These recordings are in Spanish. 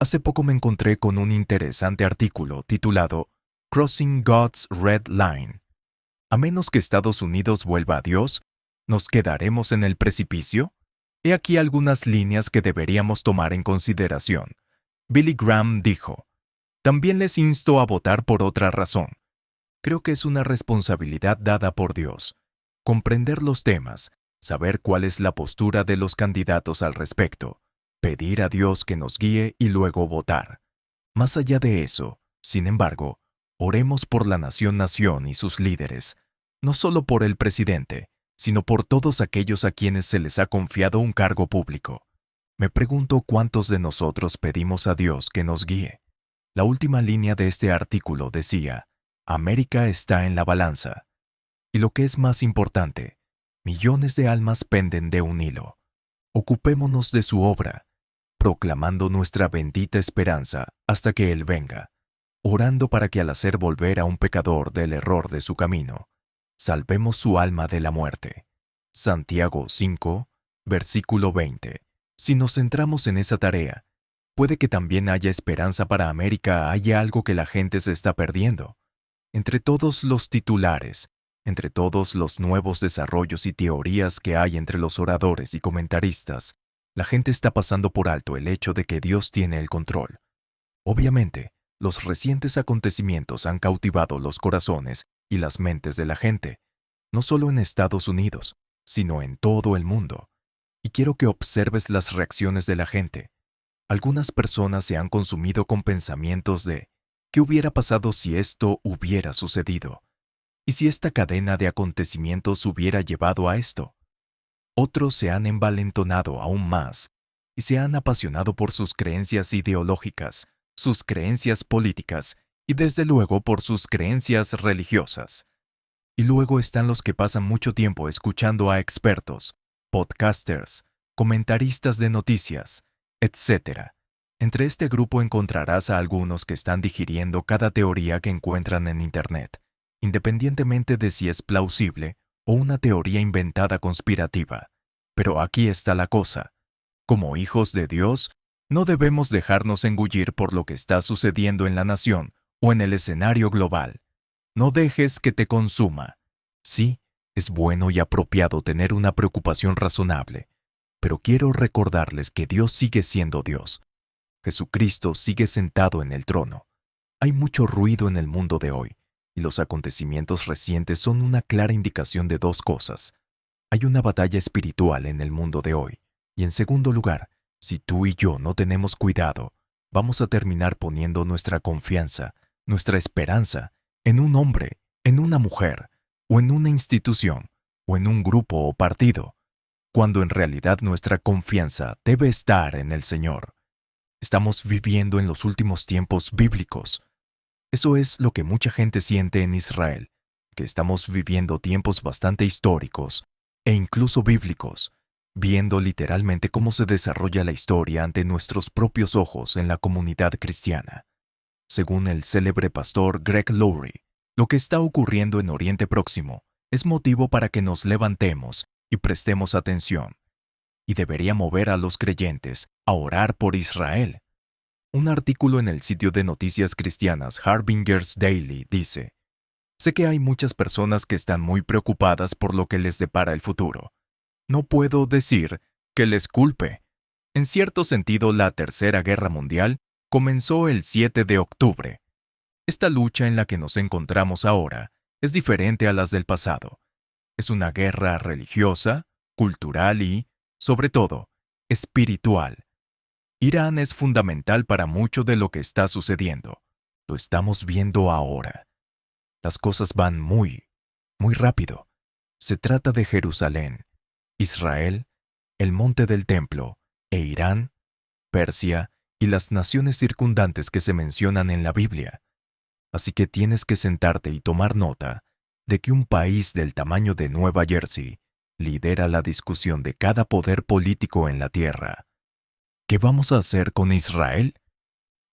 Hace poco me encontré con un interesante artículo titulado Crossing God's Red Line. A menos que Estados Unidos vuelva a Dios, ¿nos quedaremos en el precipicio? He aquí algunas líneas que deberíamos tomar en consideración. Billy Graham dijo, «También les insto a votar por otra razón. Creo que es una responsabilidad dada por Dios. Comprender los temas, saber cuál es la postura de los candidatos al respecto, pedir a Dios que nos guíe y luego votar. Más allá de eso, sin embargo, oremos por la nación y sus líderes, no solo por el presidente, sino por todos aquellos a quienes se les ha confiado un cargo público. Me pregunto cuántos de nosotros pedimos a Dios que nos guíe. La última línea de este artículo decía, América está en la balanza. Y lo que es más importante, millones de almas penden de un hilo. Ocupémonos de su obra, proclamando nuestra bendita esperanza hasta que Él venga, orando para que al hacer volver a un pecador del error de su camino, salvemos su alma de la muerte. Santiago 5, versículo 20. Si nos centramos en esa tarea, puede que también haya esperanza para América, haya algo que la gente se está perdiendo. Entre todos los titulares, entre todos los nuevos desarrollos y teorías que hay entre los oradores y comentaristas, la gente está pasando por alto el hecho de que Dios tiene el control. Obviamente, los recientes acontecimientos han cautivado los corazones y las mentes de la gente, no solo en Estados Unidos, sino en todo el mundo. Y quiero que observes las reacciones de la gente. Algunas personas se han consumido con pensamientos de ¿qué hubiera pasado si esto hubiera sucedido? ¿Y si esta cadena de acontecimientos hubiera llevado a esto? Otros se han envalentonado aún más y se han apasionado por sus creencias ideológicas, sus creencias políticas y desde luego por sus creencias religiosas. Y luego están los que pasan mucho tiempo escuchando a expertos, podcasters, comentaristas de noticias, etc. Entre este grupo encontrarás a algunos que están digiriendo cada teoría que encuentran en Internet, independientemente de si es plausible o una teoría inventada conspirativa. Pero aquí está la cosa. Como hijos de Dios, no debemos dejarnos engullir por lo que está sucediendo en la nación o en el escenario global. No dejes que te consuma. Sí, es bueno y apropiado tener una preocupación razonable, pero quiero recordarles que Dios sigue siendo Dios. Jesucristo sigue sentado en el trono. Hay mucho ruido en el mundo de hoy, y los acontecimientos recientes son una clara indicación de dos cosas. Hay una batalla espiritual en el mundo de hoy, y en segundo lugar, si tú y yo no tenemos cuidado, vamos a terminar poniendo nuestra confianza, nuestra esperanza, en un hombre, en una mujer, o en una institución, o en un grupo o partido, cuando en realidad nuestra confianza debe estar en el Señor. Estamos viviendo en los últimos tiempos bíblicos. Eso es lo que mucha gente siente en Israel, que estamos viviendo tiempos bastante históricos e incluso bíblicos, viendo literalmente cómo se desarrolla la historia ante nuestros propios ojos en la comunidad cristiana. Según el célebre pastor Greg Laurie, lo que está ocurriendo en Oriente Próximo es motivo para que nos levantemos y prestemos atención, y debería mover a los creyentes a orar por Israel. Un artículo en el sitio de noticias cristianas Harbinger's Daily dice, «Sé que hay muchas personas que están muy preocupadas por lo que les depara el futuro. No puedo decir que les culpe. En cierto sentido, la Tercera Guerra Mundial comenzó el 7 de octubre. Esta lucha en la que nos encontramos ahora es diferente a las del pasado. Es una guerra religiosa, cultural y, sobre todo, espiritual. Irán es fundamental para mucho de lo que está sucediendo. Lo estamos viendo ahora. Las cosas van muy rápido. Se trata de Jerusalén, Israel, el monte del templo, e Irán, Persia y las naciones circundantes que se mencionan en la Biblia. Así que tienes que sentarte y tomar nota de que un país del tamaño de Nueva Jersey lidera la discusión de cada poder político en la tierra. ¿Qué vamos a hacer con Israel?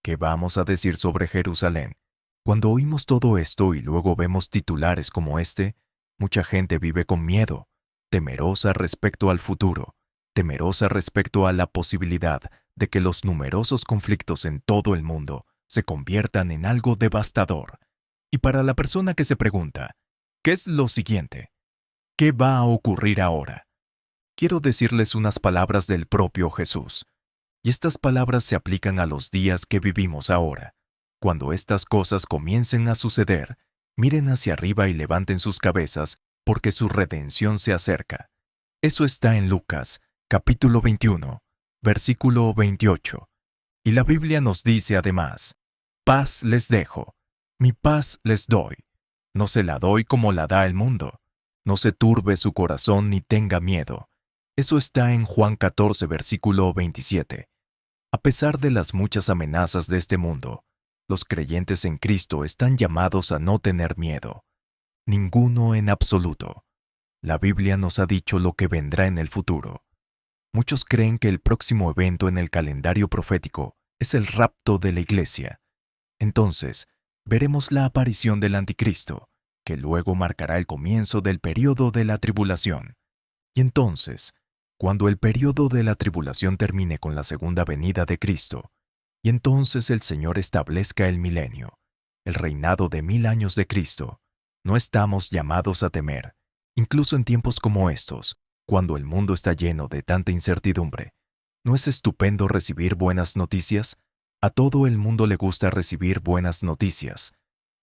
¿Qué vamos a decir sobre Jerusalén? Cuando oímos todo esto y luego vemos titulares como este, mucha gente vive con miedo, temerosa respecto al futuro, temerosa respecto a la posibilidad de que los numerosos conflictos en todo el mundo se conviertan en algo devastador. Y para la persona que se pregunta, ¿qué es lo siguiente? ¿Qué va a ocurrir ahora? Quiero decirles unas palabras del propio Jesús. Y estas palabras se aplican a los días que vivimos ahora. Cuando estas cosas comiencen a suceder, miren hacia arriba y levanten sus cabezas, porque su redención se acerca. Eso está en Lucas, capítulo 21, versículo 28. Y la Biblia nos dice además, paz les dejo, mi paz les doy. No se la doy como la da el mundo. No se turbe su corazón ni tenga miedo. Eso está en Juan 14, versículo 27. A pesar de las muchas amenazas de este mundo, los creyentes en Cristo están llamados a no tener miedo. Ninguno en absoluto. La Biblia nos ha dicho lo que vendrá en el futuro. Muchos creen que el próximo evento en el calendario profético es el rapto de la iglesia. Entonces, veremos la aparición del anticristo, que luego marcará el comienzo del período de la tribulación. Y entonces, cuando el período de la tribulación termine con la segunda venida de Cristo, y entonces el Señor establezca el milenio, el reinado de 1000 años de Cristo, no estamos llamados a temer, incluso en tiempos como estos, cuando el mundo está lleno de tanta incertidumbre. ¿No es estupendo recibir buenas noticias? A todo el mundo le gusta recibir buenas noticias,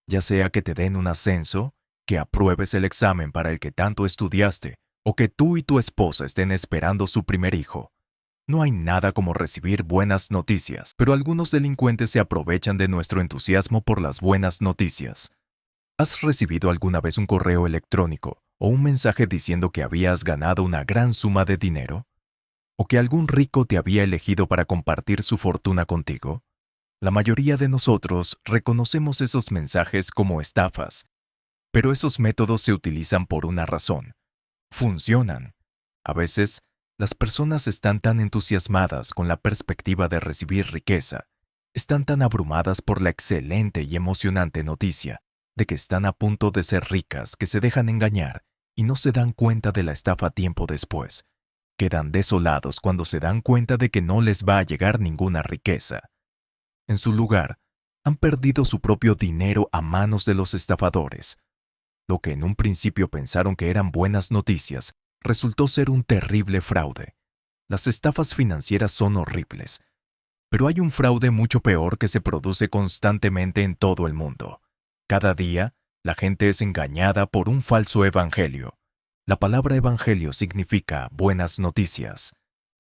ya sea que te den un ascenso, que apruebes el examen para el que tanto estudiaste, o que tú y tu esposa estén esperando su primer hijo. No hay nada como recibir buenas noticias, pero algunos delincuentes se aprovechan de nuestro entusiasmo por las buenas noticias. ¿Has recibido alguna vez un correo electrónico o un mensaje diciendo que habías ganado una gran suma de dinero? ¿O que algún rico te había elegido para compartir su fortuna contigo? La mayoría de nosotros reconocemos esos mensajes como estafas, pero esos métodos se utilizan por una razón. Funcionan. A veces, las personas están tan entusiasmadas con la perspectiva de recibir riqueza, están tan abrumadas por la excelente y emocionante noticia de que están a punto de ser ricas que se dejan engañar y no se dan cuenta de la estafa tiempo después. Quedan desolados cuando se dan cuenta de que no les va a llegar ninguna riqueza. En su lugar, han perdido su propio dinero a manos de los estafadores. Lo que en un principio pensaron que eran buenas noticias, resultó ser un terrible fraude. Las estafas financieras son horribles, pero hay un fraude mucho peor que se produce constantemente en todo el mundo. Cada día, la gente es engañada por un falso evangelio. La palabra evangelio significa buenas noticias.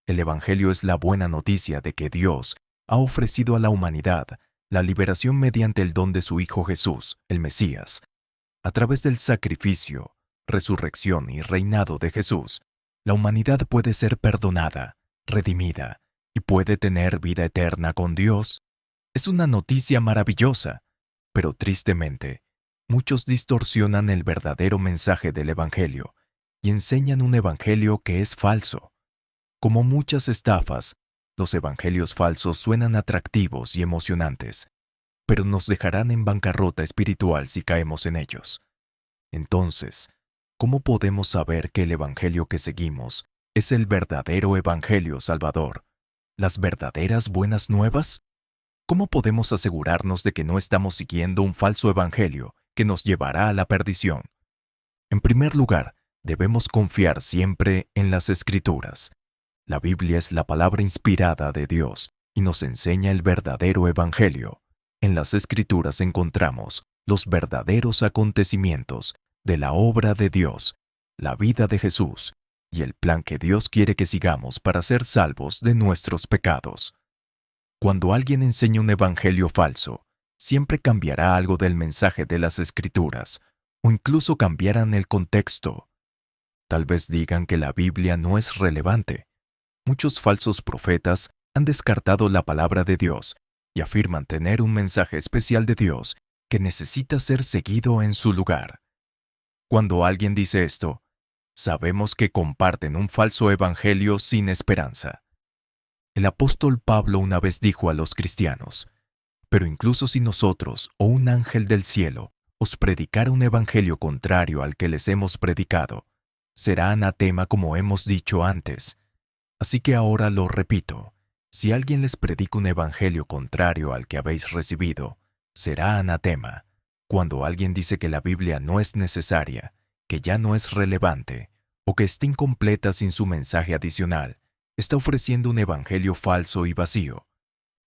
El evangelio es la buena noticia de que Dios ha ofrecido a la humanidad la liberación mediante el don de su Hijo Jesús, el Mesías. A través del sacrificio, resurrección y reinado de Jesús, la humanidad puede ser perdonada, redimida y puede tener vida eterna con Dios. Es una noticia maravillosa, pero tristemente, muchos distorsionan el verdadero mensaje del Evangelio y enseñan un Evangelio que es falso. Como muchas estafas, los evangelios falsos suenan atractivos y emocionantes, pero nos dejarán en bancarrota espiritual si caemos en ellos. Entonces, ¿cómo podemos saber que el evangelio que seguimos es el verdadero evangelio salvador? ¿Las verdaderas buenas nuevas? ¿Cómo podemos asegurarnos de que no estamos siguiendo un falso evangelio que nos llevará a la perdición? En primer lugar, debemos confiar siempre en las Escrituras. La Biblia es la palabra inspirada de Dios y nos enseña el verdadero evangelio. En las Escrituras encontramos los verdaderos acontecimientos de la obra de Dios, la vida de Jesús y el plan que Dios quiere que sigamos para ser salvos de nuestros pecados. Cuando alguien enseña un evangelio falso, siempre cambiará algo del mensaje de las Escrituras, o incluso cambiarán el contexto. Tal vez digan que la Biblia no es relevante. Muchos falsos profetas han descartado la palabra de Dios y afirman tener un mensaje especial de Dios que necesita ser seguido en su lugar. Cuando alguien dice esto, sabemos que comparten un falso evangelio sin esperanza. El apóstol Pablo una vez dijo a los cristianos, «Pero incluso si nosotros o un ángel del cielo os predicara un evangelio contrario al que les hemos predicado, será anatema como hemos dicho antes. Así que ahora lo repito, Si alguien les predica un evangelio contrario al que habéis recibido, será anatema. Cuando alguien dice que la Biblia no es necesaria, que ya no es relevante, o que está incompleta sin su mensaje adicional, está ofreciendo un evangelio falso y vacío.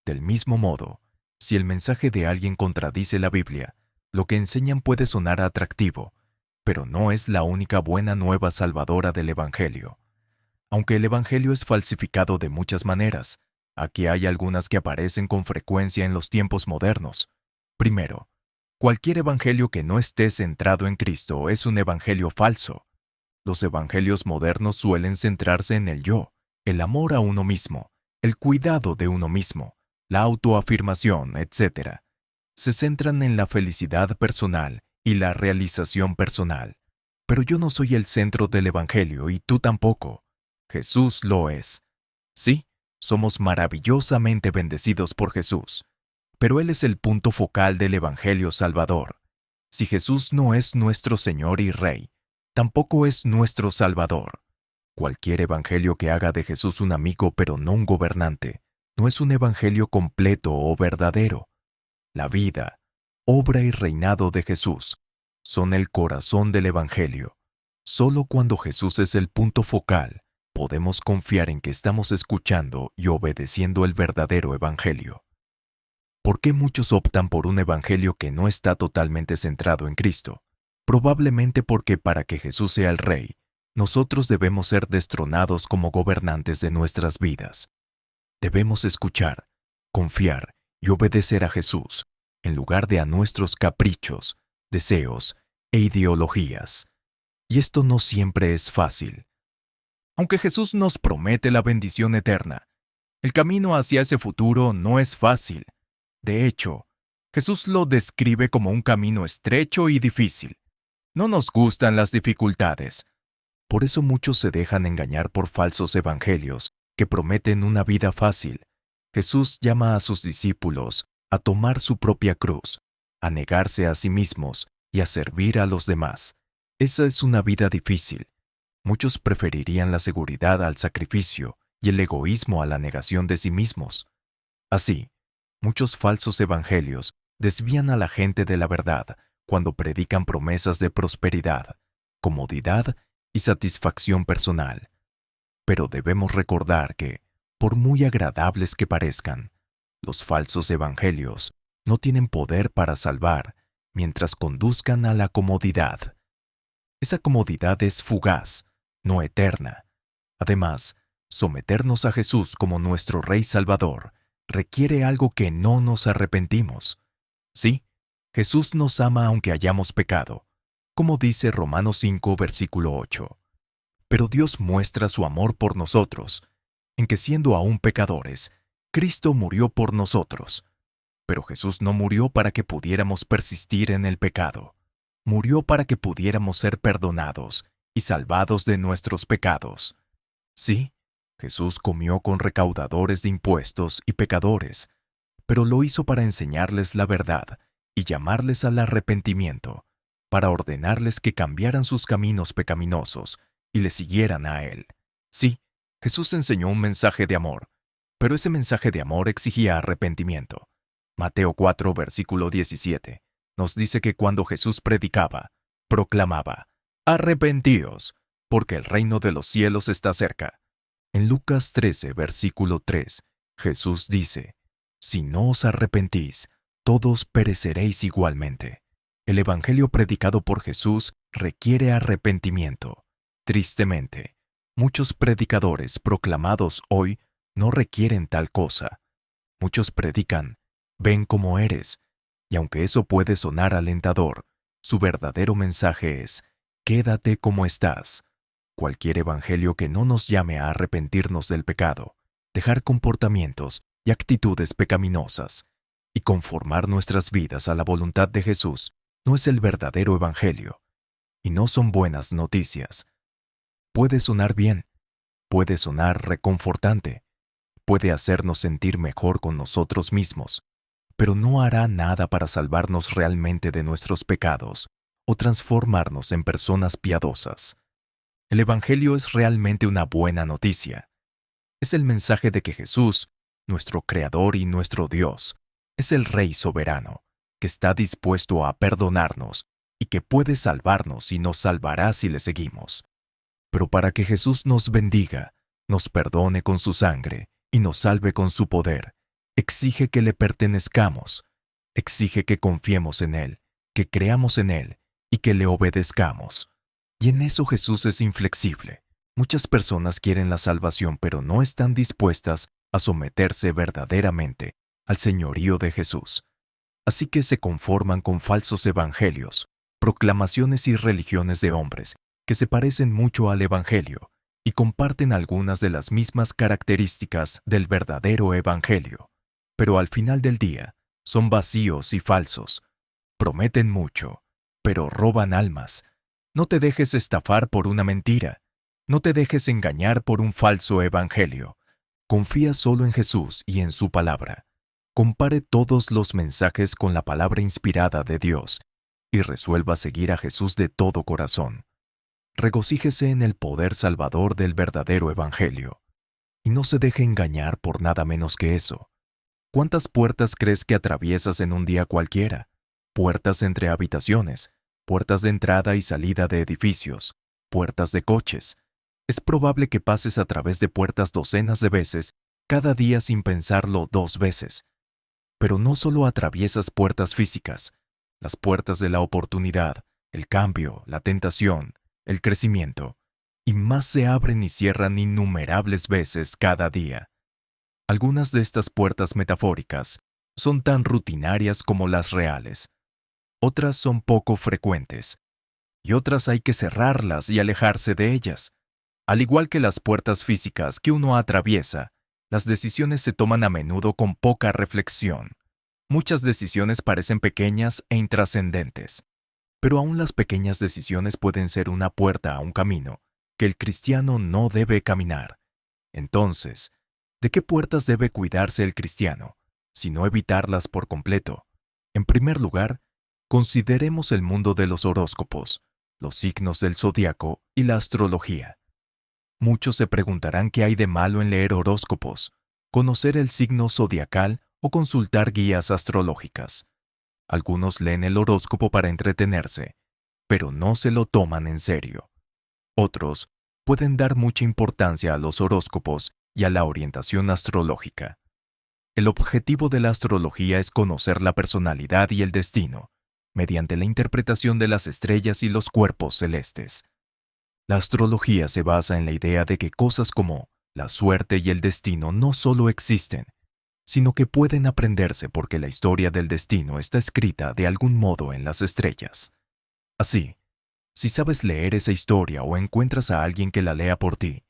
Del mismo modo, si el mensaje de alguien contradice la Biblia, lo que enseñan puede sonar atractivo, pero no es la única buena nueva salvadora del evangelio. Aunque el evangelio es falsificado de muchas maneras, aquí hay algunas que aparecen con frecuencia en los tiempos modernos. Primero, cualquier evangelio que no esté centrado en Cristo es un evangelio falso. Los evangelios modernos suelen centrarse en el yo, el amor a uno mismo, el cuidado de uno mismo, la autoafirmación, etc. Se centran en la felicidad personal y la realización personal. Pero yo no soy el centro del evangelio y tú tampoco. Jesús lo es. Sí, somos maravillosamente bendecidos por Jesús, pero Él es el punto focal del evangelio salvador. Si Jesús no es nuestro Señor y Rey, tampoco es nuestro Salvador. Cualquier evangelio que haga de Jesús un amigo pero no un gobernante, no es un evangelio completo o verdadero. La vida, obra y reinado de Jesús son el corazón del evangelio. Solo cuando Jesús es el punto focal, podemos confiar en que estamos escuchando y obedeciendo el verdadero evangelio. ¿Por qué muchos optan por un evangelio que no está totalmente centrado en Cristo? Probablemente porque para que Jesús sea el Rey, nosotros debemos ser destronados como gobernantes de nuestras vidas. Debemos escuchar, confiar y obedecer a Jesús, en lugar de a nuestros caprichos, deseos e ideologías. Y esto no siempre es fácil. Aunque Jesús nos promete la bendición eterna, el camino hacia ese futuro no es fácil. De hecho, Jesús lo describe como un camino estrecho y difícil. No nos gustan las dificultades. Por eso muchos se dejan engañar por falsos evangelios que prometen una vida fácil. Jesús llama a sus discípulos a tomar su propia cruz, a negarse a sí mismos y a servir a los demás. Esa es una vida difícil. Muchos preferirían la seguridad al sacrificio y el egoísmo a la negación de sí mismos. Así, muchos falsos evangelios desvían a la gente de la verdad cuando predican promesas de prosperidad, comodidad y satisfacción personal. Pero debemos recordar que, por muy agradables que parezcan, los falsos evangelios no tienen poder para salvar mientras conduzcan a la comodidad. Esa comodidad es fugaz, no eterna. Además, someternos a Jesús como nuestro Rey Salvador requiere algo que no nos arrepentimos. Sí, Jesús nos ama aunque hayamos pecado, como dice Romanos 5, versículo 8. Pero Dios muestra su amor por nosotros, en que siendo aún pecadores, Cristo murió por nosotros. Pero Jesús no murió para que pudiéramos persistir en el pecado. Murió para que pudiéramos ser perdonados y salvados de nuestros pecados. Sí, Jesús comió con recaudadores de impuestos y pecadores, pero lo hizo para enseñarles la verdad y llamarles al arrepentimiento, para ordenarles que cambiaran sus caminos pecaminosos y le siguieran a Él. Sí, Jesús enseñó un mensaje de amor, pero ese mensaje de amor exigía arrepentimiento. Mateo 4, versículo 17, nos dice que cuando Jesús predicaba, proclamaba, «Arrepentíos, porque el reino de los cielos está cerca». En Lucas 13, versículo 3, Jesús dice, «Si no os arrepentís, todos pereceréis igualmente». El evangelio predicado por Jesús requiere arrepentimiento. Tristemente, muchos predicadores proclamados hoy no requieren tal cosa. Muchos predican, «Ven como eres», y aunque eso puede sonar alentador, su verdadero mensaje es, «Quédate como estás». Cualquier evangelio que no nos llame a arrepentirnos del pecado, dejar comportamientos y actitudes pecaminosas, y conformar nuestras vidas a la voluntad de Jesús, no es el verdadero evangelio, y no son buenas noticias. Puede sonar bien, puede sonar reconfortante, puede hacernos sentir mejor con nosotros mismos, pero no hará nada para salvarnos realmente de nuestros pecados o transformarnos en personas piadosas. El evangelio es realmente una buena noticia. Es el mensaje de que Jesús nuestro Creador y nuestro Dios, es el Rey soberano, que está dispuesto a perdonarnos y que puede salvarnos y nos salvará si le seguimos. Pero para que Jesús nos bendiga, nos perdone con su sangre y nos salve con su poder, exige que le pertenezcamos, exige que confiemos en Él, que creamos en Él y que le obedezcamos. Y en eso Jesús es inflexible. Muchas personas quieren la salvación, pero no están dispuestas a someterse verdaderamente al señorío de Jesús. Así que se conforman con falsos evangelios, proclamaciones y religiones de hombres que se parecen mucho al Evangelio y comparten algunas de las mismas características del verdadero Evangelio, pero al final del día son vacíos y falsos. Prometen mucho, pero roban almas. No te dejes estafar por una mentira. No te dejes engañar por un falso evangelio. Confía solo en Jesús y en su palabra. Compare todos los mensajes con la palabra inspirada de Dios y resuelva seguir a Jesús de todo corazón. Regocíjese en el poder salvador del verdadero evangelio. Y no se deje engañar por nada menos que eso. ¿Cuántas puertas crees que atraviesas en un día cualquiera? Puertas entre habitaciones, puertas de entrada y salida de edificios, puertas de coches. Es probable que pases a través de puertas docenas de veces cada día sin pensarlo 2 veces. Pero no solo atraviesas puertas físicas, las puertas de la oportunidad, el cambio, la tentación, el crecimiento, y más se abren y cierran innumerables veces cada día. Algunas de estas puertas metafóricas son tan rutinarias como las reales. Otras son poco frecuentes, y otras hay que cerrarlas y alejarse de ellas. Al igual que las puertas físicas que uno atraviesa, las decisiones se toman a menudo con poca reflexión. Muchas decisiones parecen pequeñas e intrascendentes, pero aún las pequeñas decisiones pueden ser una puerta a un camino que el cristiano no debe caminar. Entonces, ¿de qué puertas debe cuidarse el cristiano, sino evitarlas por completo? En primer lugar, consideremos el mundo de los horóscopos, los signos del zodiaco y la astrología. Muchos se preguntarán qué hay de malo en leer horóscopos, conocer el signo zodiacal o consultar guías astrológicas. Algunos leen el horóscopo para entretenerse, pero no se lo toman en serio. Otros pueden dar mucha importancia a los horóscopos y a la orientación astrológica. El objetivo de la astrología es conocer la personalidad y el destino, mediante la interpretación de las estrellas y los cuerpos celestes. La astrología se basa en la idea de que cosas como la suerte y el destino no solo existen, sino que pueden aprenderse porque la historia del destino está escrita de algún modo en las estrellas. Así, si sabes leer esa historia o encuentras a alguien que la lea por ti,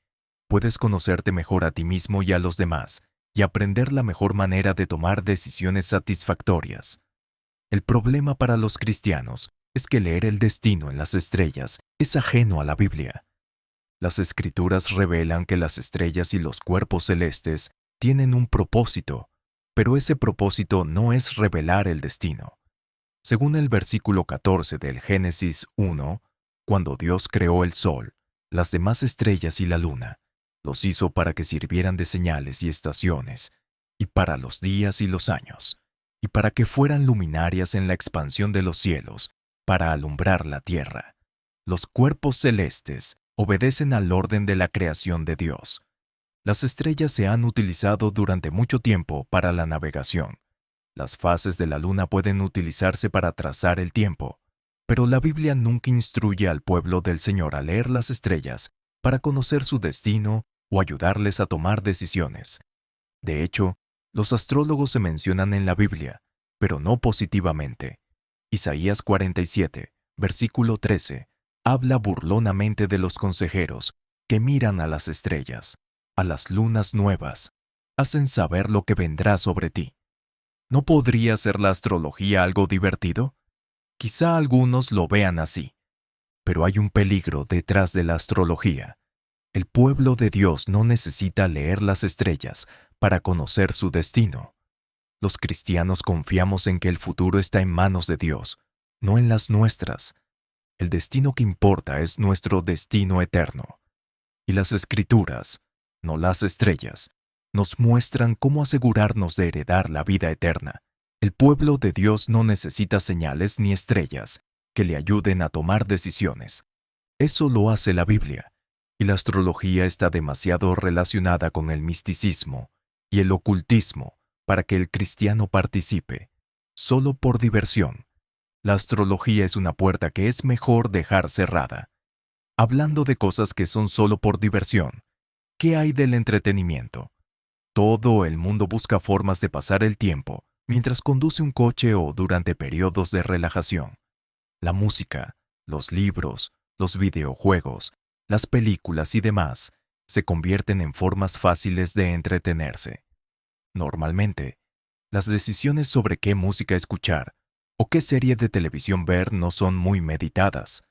puedes conocerte mejor a ti mismo y a los demás y aprender la mejor manera de tomar decisiones satisfactorias. El problema para los cristianos es que leer el destino en las estrellas es ajeno a la Biblia. Las Escrituras revelan que las estrellas y los cuerpos celestes tienen un propósito, pero ese propósito no es revelar el destino. Según el versículo 14 del Génesis 1, cuando Dios creó el sol, las demás estrellas y la luna, los hizo para que sirvieran de señales y estaciones, y para los días y los años, y para que fueran luminarias en la expansión de los cielos, para alumbrar la tierra. Los cuerpos celestes obedecen al orden de la creación de Dios. Las estrellas se han utilizado durante mucho tiempo para la navegación. Las fases de la luna pueden utilizarse para trazar el tiempo, pero la Biblia nunca instruye al pueblo del Señor a leer las estrellas para conocer su destino o ayudarles a tomar decisiones. De hecho, los astrólogos se mencionan en la Biblia, pero no positivamente. Isaías 47, versículo 13, habla burlonamente de los consejeros que miran a las estrellas, a las lunas nuevas, hacen saber lo que vendrá sobre ti. ¿No podría ser la astrología algo divertido? Quizá algunos lo vean así, pero hay un peligro detrás de la astrología. El pueblo de Dios no necesita leer las estrellas para conocer su destino. Los cristianos confiamos en que el futuro está en manos de Dios, no en las nuestras. El destino que importa es nuestro destino eterno. Y las Escrituras, no las estrellas, nos muestran cómo asegurarnos de heredar la vida eterna. El pueblo de Dios no necesita señales ni estrellas que le ayuden a tomar decisiones. Eso lo hace la Biblia, y la astrología está demasiado relacionada con el misticismo y el ocultismo para que el cristiano participe, solo por diversión. La astrología es una puerta que es mejor dejar cerrada. Hablando de cosas que son solo por diversión, ¿qué hay del entretenimiento? Todo el mundo busca formas de pasar el tiempo mientras conduce un coche o durante periodos de relajación. La música, los libros, los videojuegos, las películas y demás se convierten en formas fáciles de entretenerse. Normalmente, las decisiones sobre qué música escuchar o qué serie de televisión ver no son muy meditadas.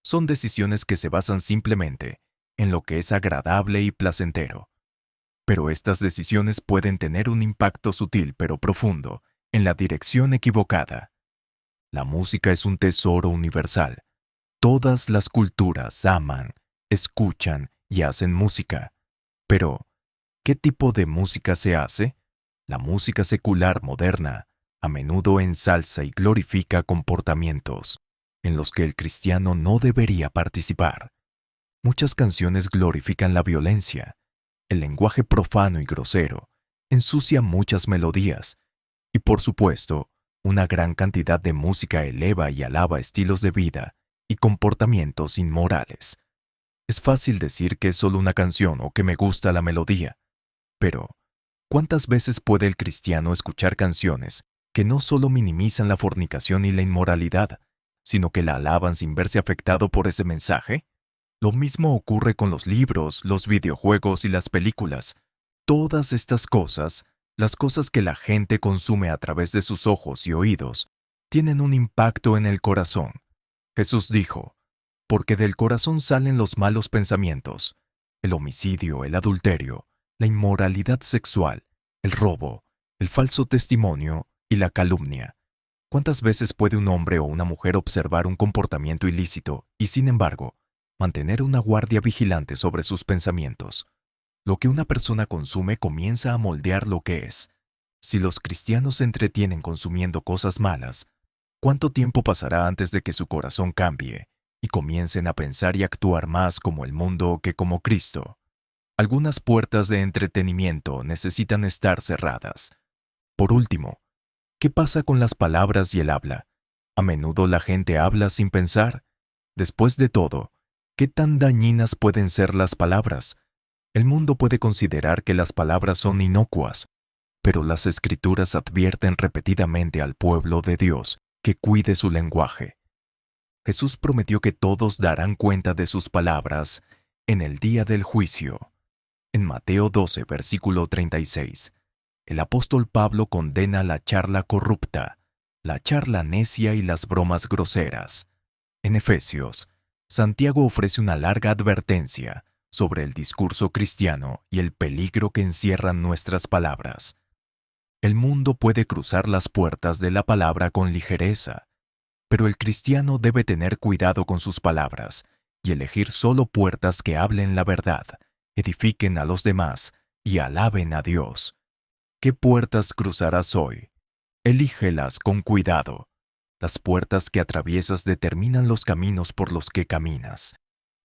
Son decisiones que se basan simplemente en lo que es agradable y placentero. Pero estas decisiones pueden tener un impacto sutil pero profundo en la dirección equivocada. La música es un tesoro universal. Todas las culturas aman, escuchan y hacen música. Pero, ¿qué tipo de música se hace? La música secular moderna a menudo ensalza y glorifica comportamientos en los que el cristiano no debería participar. Muchas canciones glorifican la violencia. El lenguaje profano y grosero ensucia muchas melodías. Y por supuesto, una gran cantidad de música eleva y alaba estilos de vida y comportamientos inmorales. Es fácil decir que es solo una canción o que me gusta la melodía, pero ¿cuántas veces puede el cristiano escuchar canciones que no solo minimizan la fornicación y la inmoralidad, sino que la alaban sin verse afectado por ese mensaje? Lo mismo ocurre con los libros, los videojuegos y las películas. Todas estas cosas, las cosas que la gente consume a través de sus ojos y oídos, tienen un impacto en el corazón. Jesús dijo, porque del corazón salen los malos pensamientos, el homicidio, el adulterio, la inmoralidad sexual, el robo, el falso testimonio y la calumnia. ¿Cuántas veces puede un hombre o una mujer observar un comportamiento ilícito y, sin embargo, mantener una guardia vigilante sobre sus pensamientos? Lo que una persona consume comienza a moldear lo que es. Si los cristianos se entretienen consumiendo cosas malas, ¿cuánto tiempo pasará antes de que su corazón cambie y comiencen a pensar y actuar más como el mundo que como Cristo? Algunas puertas de entretenimiento necesitan estar cerradas. Por último, ¿qué pasa con las palabras y el habla? A menudo la gente habla sin pensar. Después de todo, ¿qué tan dañinas pueden ser las palabras? El mundo puede considerar que las palabras son inocuas, pero las Escrituras advierten repetidamente al pueblo de Dios que cuide su lenguaje. Jesús prometió que todos darán cuenta de sus palabras en el día del juicio. En Mateo 12, versículo 36, el apóstol Pablo condena la charla corrupta, la charla necia y las bromas groseras. En Efesios, Santiago ofrece una larga advertencia sobre el discurso cristiano y el peligro que encierran nuestras palabras. El mundo puede cruzar las puertas de la palabra con ligereza, pero el cristiano debe tener cuidado con sus palabras y elegir solo puertas que hablen la verdad, edifiquen a los demás y alaben a Dios. ¿Qué puertas cruzarás hoy? Elígelas con cuidado. Las puertas que atraviesas determinan los caminos por los que caminas.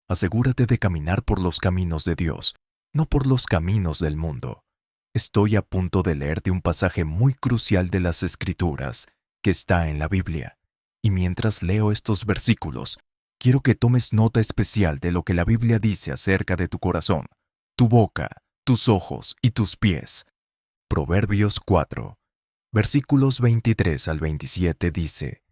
Asegúrate de caminar por los caminos de Dios, no por los caminos del mundo. Estoy a punto de leerte un pasaje muy crucial de las Escrituras que está en la Biblia. Y mientras leo estos versículos, quiero que tomes nota especial de lo que la Biblia dice acerca de tu corazón, tu boca, tus ojos y tus pies. Proverbios 4, versículos 23 al 27 dice: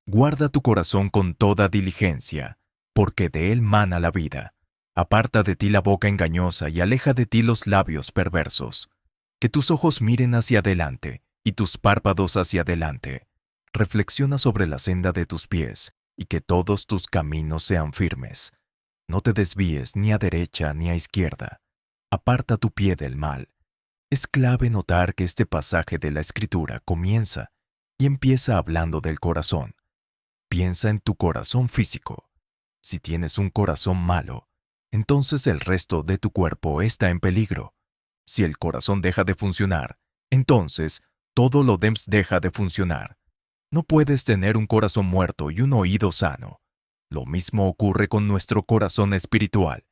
Guarda tu corazón con toda diligencia, porque de él mana la vida. Aparta de ti la boca engañosa y aleja de ti los labios perversos. Que tus ojos miren hacia adelante y tus párpados hacia adelante. Reflexiona sobre la senda de tus pies y que todos tus caminos sean firmes. No te desvíes ni a derecha ni a izquierda. Aparta tu pie del mal. Es clave notar que este pasaje de la Escritura comienza y empieza hablando del corazón. Piensa en tu corazón físico. Si tienes un corazón malo, entonces el resto de tu cuerpo está en peligro. Si el corazón deja de funcionar, entonces todo lo demás deja de funcionar. No puedes tener un corazón muerto y un oído sano. Lo mismo ocurre con nuestro corazón espiritual.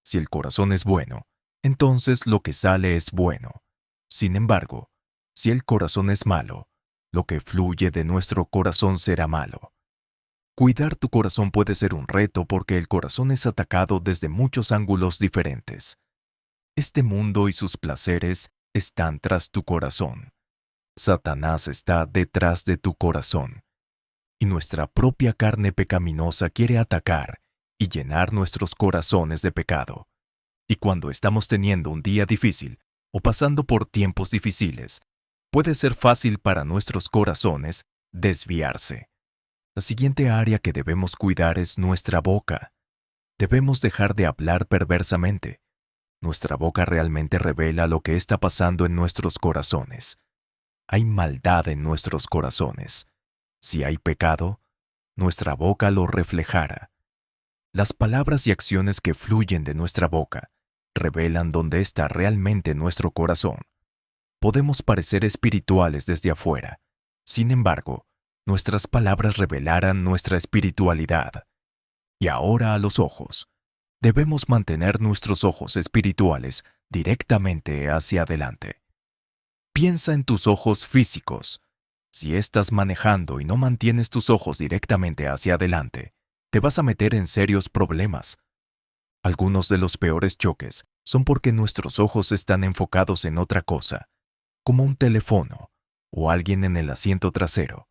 Si el corazón es bueno, entonces lo que sale es bueno. Sin embargo, si el corazón es malo, lo que fluye de nuestro corazón será malo. Cuidar tu corazón puede ser un reto porque el corazón es atacado desde muchos ángulos diferentes. Este mundo y sus placeres están tras tu corazón. Satanás está detrás de tu corazón. Y nuestra propia carne pecaminosa quiere atacar y llenar nuestros corazones de pecado. Y cuando estamos teniendo un día difícil o pasando por tiempos difíciles, puede ser fácil para nuestros corazones desviarse. La siguiente área que debemos cuidar es nuestra boca. Debemos dejar de hablar perversamente. Nuestra boca realmente revela lo que está pasando en nuestros corazones. Hay maldad en nuestros corazones. Si hay pecado, nuestra boca lo reflejará. Las palabras y acciones que fluyen de nuestra boca revelan dónde está realmente nuestro corazón. Podemos parecer espirituales desde afuera. Sin embargo, nuestras palabras revelarán nuestra espiritualidad. Y ahora a los ojos. Debemos mantener nuestros ojos espirituales directamente hacia adelante. Piensa en tus ojos físicos. Si estás manejando y no mantienes tus ojos directamente hacia adelante, te vas a meter en serios problemas. Algunos de los peores choques son porque nuestros ojos están enfocados en otra cosa, como un teléfono o alguien en el asiento trasero,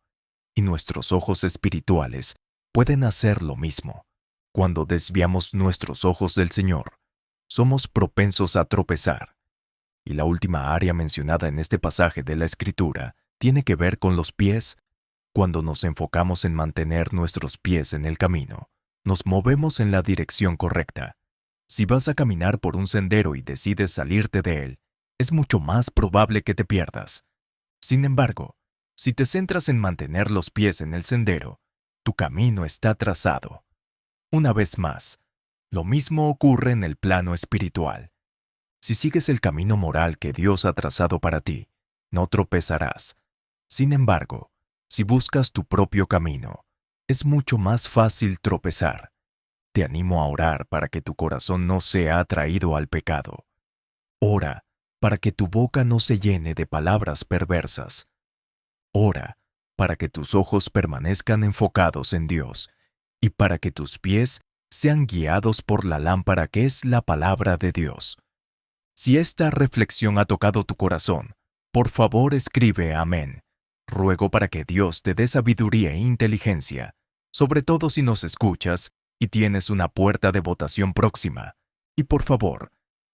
y nuestros ojos espirituales pueden hacer lo mismo. Cuando desviamos nuestros ojos del Señor, somos propensos a tropezar. Y la última área mencionada en este pasaje de la Escritura tiene que ver con los pies. Cuando nos enfocamos en mantener nuestros pies en el camino, nos movemos en la dirección correcta. Si vas a caminar por un sendero y decides salirte de él, es mucho más probable que te pierdas. Sin embargo, si te centras en mantener los pies en el sendero, tu camino está trazado. Una vez más, lo mismo ocurre en el plano espiritual. Si sigues el camino moral que Dios ha trazado para ti, no tropezarás. Sin embargo, si buscas tu propio camino, es mucho más fácil tropezar. Te animo a orar para que tu corazón no sea atraído al pecado. Ora para que tu boca no se llene de palabras perversas. Ora para que tus ojos permanezcan enfocados en Dios y para que tus pies sean guiados por la lámpara que es la palabra de Dios. Si esta reflexión ha tocado tu corazón, por favor escribe amén. Ruego para que Dios te dé sabiduría e inteligencia, sobre todo si nos escuchas y tienes una puerta de votación próxima. Y por favor,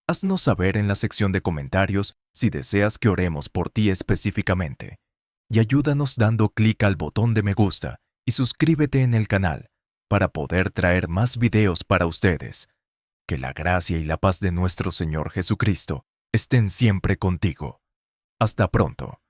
haznos saber en la sección de comentarios si deseas que oremos por ti específicamente. Y ayúdanos dando clic al botón de me gusta y suscríbete en el canal para poder traer más videos para ustedes. Que la gracia y la paz de nuestro Señor Jesucristo estén siempre contigo. Hasta pronto.